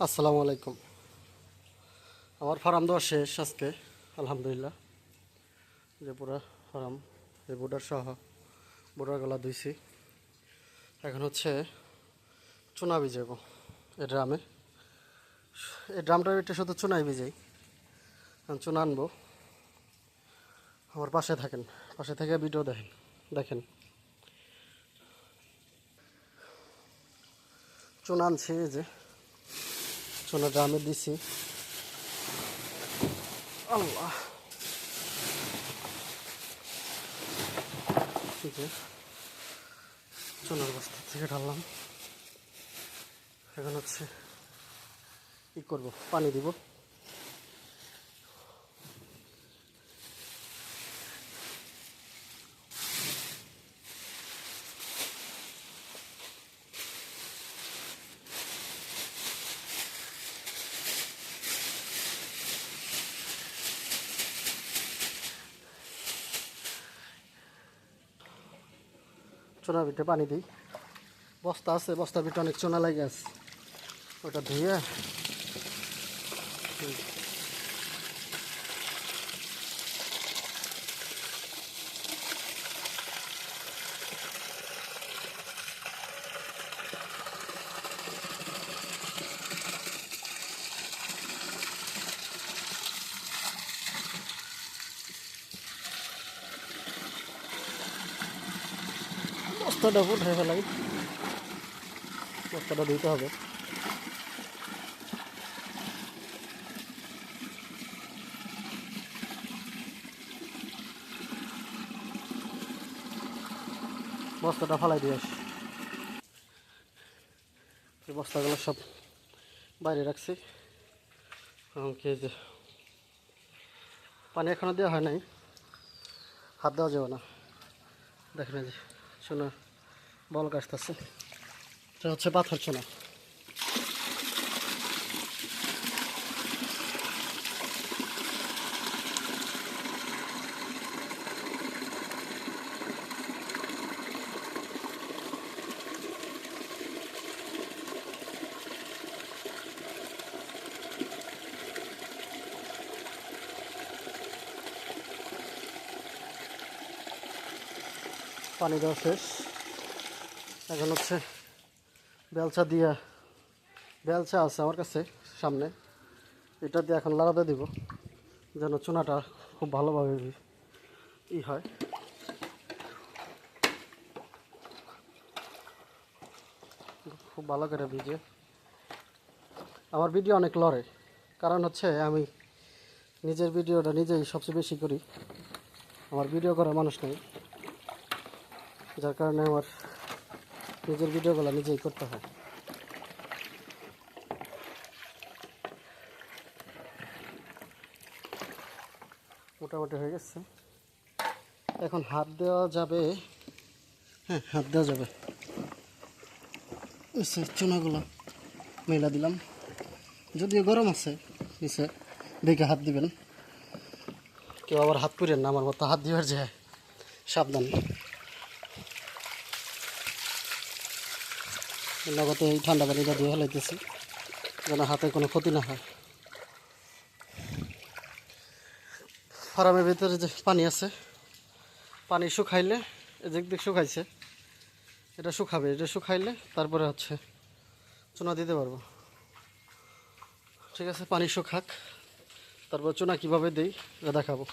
আসসালামু আলাইকুম। আমার ফার্ম দেওয়া শেষ আজকে আলহামদুলিল্লাহ। যে পুরা ফার্ম এই বোর্ডার সহ বোর্ডারগুলা ধুইছি। এখন হচ্ছে চুনা ভিজাবো এই ড্রামে। এই ড্রামটার ভিতরে শুধু চুনাই ভিজাই। এখন চুনা আনবো। আমার পাশে থাকেন, পাশে থেকে ভিডিও দেখেন দেখেন চুনা আনছি। এই যে চুনা ড্রামে দিছি। আল্লাহ, যে চুনার বস্তা থেকে ঢাললাম। এখন হচ্ছে কি করব, পানি দিব। চুনার ভিতরে পানি দিই। বস্তা আছে, বস্তার ভিতরে অনেক চুনা লাগে আছে, ওটা ধুয়ে বস্তাটা উঠে ফেলাই। বস্তাটা ধুইতে হবে। বস্তাটা ফালাই দিয়ে আসি। এই বস্তাগুলো সব বাইরে রাখছি। কি যে পানি এখনো দেওয়া হয় নাই, হাত দেওয়া যাবে না। দেখেন যে সোনা বল কাটতেছে, এটা হচ্ছে পাথর সোনা। পানি দেওয়া শেষ। এখন হচ্ছে বেলচা দিয়া, বেলচা আছে আমার কাছে সামনে, এটা দিয়ে এখন লাড়াতে দিব যেন চুনাটা খুব ভালোভাবে হয়। খুব ভালো করে ভিজে। আমার ভিডিও অনেক লড়ে, কারণ হচ্ছে আমি নিজের ভিডিওটা নিজেই সবচেয়ে বেশি করি। আমার ভিডিও করার মানুষ নেই, যার কারণে আমার নিজের ভিডিওগুলো নিজেই করতে হয়। মোটামুটি হয়ে গেছে। এখন হাত দেওয়া যাবে। হ্যাঁ, হাত দেওয়া যাবে। চুনাগুলো মেলা দিলাম, যদিও গরম আছে নিচে, দেখে হাত দিবেন। কেউ আবার হাত পুড়েন না আমার মতো, হাত দিবার যায় সাবধান। নগদে এই ঠান্ডা পানিটা দিয়ে ফেলাইতেছি যেন হাতে কোনো ক্ষতি না হয়। ফার্মের ভিতরে যে পানি আছে, পানি শুকাইলে, এদিক শুকাইছে, এটা শুকাবে। এটা শুকাইলে তারপরে হচ্ছে চুনা দিতে পারবো। ঠিক আছে, পানি শুকাক, তারপর চুনা কীভাবে দিই এটা দেখাবো।